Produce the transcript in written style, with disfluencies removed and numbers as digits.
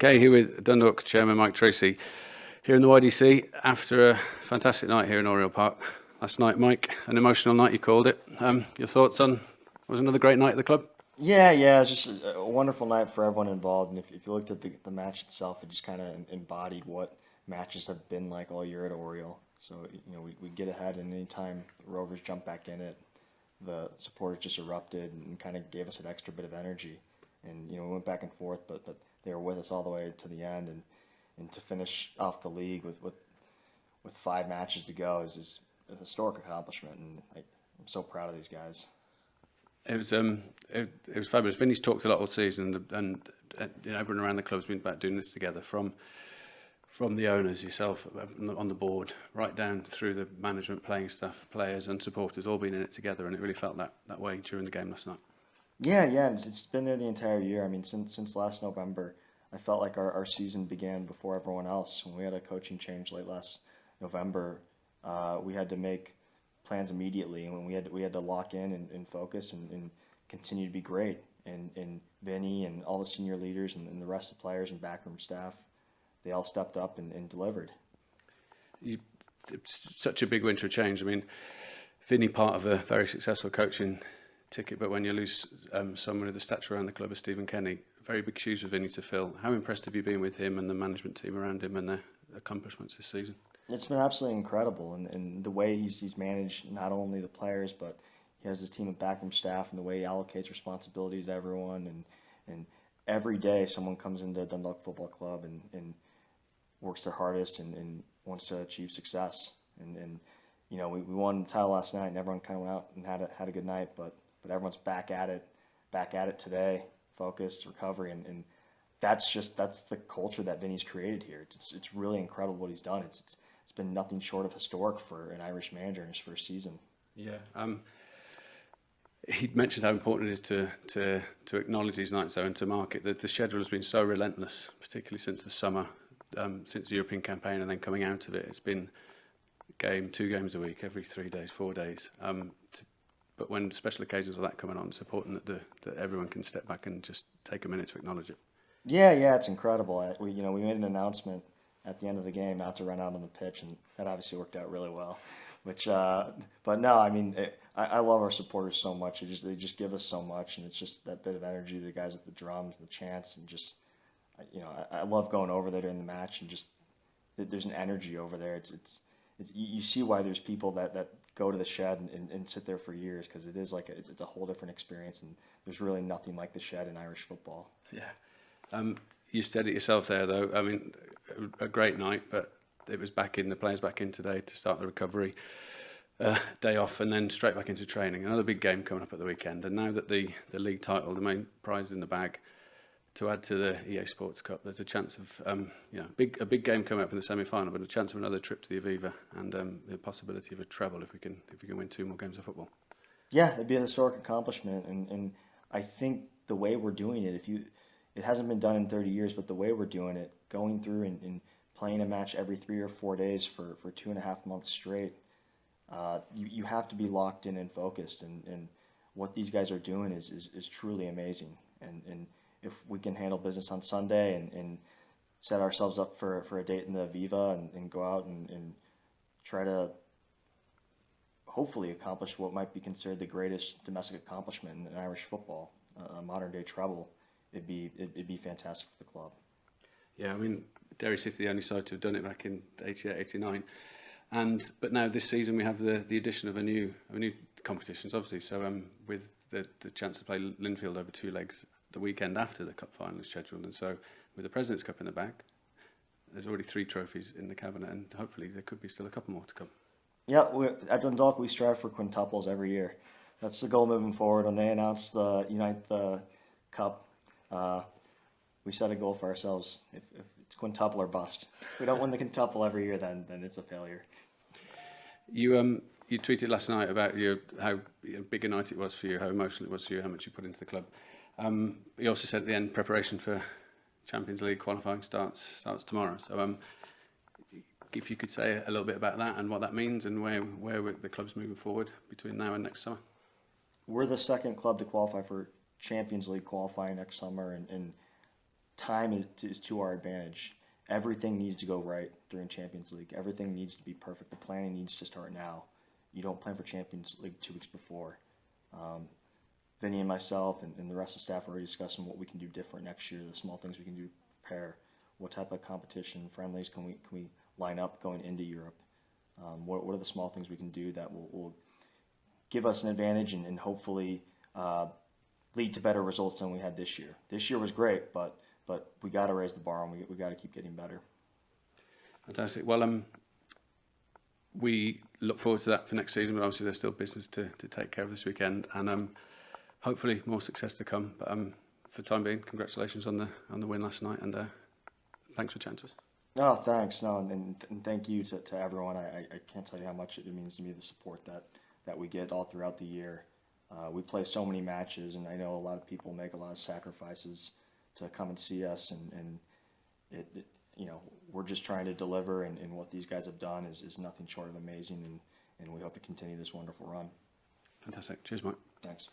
Okay, here with Dundalk Chairman Mike Treacy here in the YDC after a fantastic night here in Oriel Park last night. Mike, an emotional night you called it. Your thoughts on, was another great night at the club? Yeah, it's just a wonderful night for everyone involved. And if you looked at the match itself, it just kind of embodied what matches have been like all year at Oriel. So, we get ahead, and anytime the Rovers jump back in it, the supporters just erupted and kind of gave us an extra bit of energy. And, we went back and forth, but they were with us all the way to the end. And to finish off the league with 5 matches to go is a historic accomplishment. And I'm so proud of these guys. It was fabulous. Vinny's talked a lot all season, and everyone around the club's been about doing this together, from the owners, yourself on the board, right down through the management, playing staff, players and supporters, all being in it together, and it really felt that way during the game last night. Yeah, and it's been there the entire year. I mean, since last November, I felt like our season began before everyone else. When we had a coaching change late last November, we had to make plans immediately, and when we had to lock in and focus and continue to be great. And Vinny and all the senior leaders and the rest of the players and backroom staff, they all stepped up and delivered. It's such a big win for change. I mean, Vinny, part of a very successful coaching ticket, but when you lose someone of the stature around the club as Stephen Kenny, very big shoes for Vinny to fill. How impressed have you been with him and the management team around him and their accomplishments this season? It's been absolutely incredible, and the way he's managed not only the players, but he has his team of backroom staff, and the way he allocates responsibilities to everyone. And every day someone comes into Dundalk Football Club and works their hardest and wants to achieve success. And we won the title last night, and everyone kind of went out and had a good night, but everyone's back at it today, focused, recovery, and that's the culture that Vinny's created here. It's really incredible what he's done. It's been nothing short of historic for an Irish manager in his first season. Yeah. He mentioned how important it is to acknowledge these nights though and to mark it. The schedule has been so relentless, particularly since the summer, since the European campaign, and then coming out of it, it's been 2 games a week, every 3 days, 4 days. But when special occasions like that coming on, it's important that everyone can step back and just take a minute to acknowledge it. Yeah, it's incredible. We made an announcement at the end of the game not to run out on the pitch, and that obviously worked out really well. But no, I mean, I love our supporters so much. They just give us so much, and it's just that bit of energy. The guys with the drums, the chants, and just, I love going over there during the match, and just there's an energy over there. It's you see why there's people that go to the shed and sit there for years, because it is it's a whole different experience, and there's really nothing like the shed in Irish football. Yeah. You said it yourself there, though. I mean, a great night, but it was the players back in today to start the recovery. Day off and then straight back into training. Another big game coming up at the weekend. And now that the league title, the main prize in the bag, to add to the EA Sports Cup, there's a chance of a big game coming up in the semi-final, but a chance of another trip to the Aviva and the possibility of a treble if we can win 2 more games of football. Yeah, it'd be a historic accomplishment, and I think the way we're doing it, it hasn't been done in 30 years, but the way we're doing it, going through and playing a match every 3 or 4 days for 2.5 months straight, you have to be locked in and focused, and what these guys are doing is truly amazing. And if we can handle business on Sunday and set ourselves up for a date in the Aviva and go out and try to hopefully accomplish what might be considered the greatest domestic accomplishment in Irish football, a modern day treble, it'd be fantastic for the club. Yeah, I mean, Derry City, the only side to have done it back in 88, 89. But now this season we have the addition of a new competitions, obviously. So with the chance to play Linfield over 2 legs the weekend after the cup final is scheduled, and so with the President's Cup in the bag, there's already 3 trophies in the cabinet, and hopefully there could be still a couple more to come. Yeah, at Dundalk we strive for quintuples every year. That's the goal moving forward. When they announced the Unite the Cup, we set a goal for ourselves. If it's quintuple or bust. If we don't win the quintuple every year, then it's a failure. You tweeted last night about how big a night it was for you, how emotional it was for you, how much you put into the club. You also said at the end, preparation for Champions League qualifying starts tomorrow. So if you could say a little bit about that and what that means and where the club's moving forward between now and next summer. We're the second club to qualify for Champions League qualifying next summer, and time is to our advantage. Everything needs to go right during Champions League. Everything needs to be perfect. The planning needs to start now. You don't plan for Champions League 2 weeks before. Vinny and myself and the rest of the staff are already discussing what we can do different next year, the small things we can do to prepare, what type of competition, friendlies can we line up going into Europe. What are the small things we can do that will give us an advantage and hopefully lead to better results than we had this year. This year was great, but we got to raise the bar and we got to keep getting better. Fantastic. Well, we look forward to that for next season, but obviously there's still business to take care of this weekend, and hopefully more success to come. But for the time being, congratulations on the win last night, and thanks for chatting to us. No, thanks. No, and thank you to everyone. I can't tell you how much it means to me, the support that we get all throughout the year. We play so many matches, and I know a lot of people make a lot of sacrifices to come and see us, and it we're just trying to deliver, and what these guys have done is nothing short of amazing, and we hope to continue this wonderful run. Fantastic. Cheers, Mike. Thanks.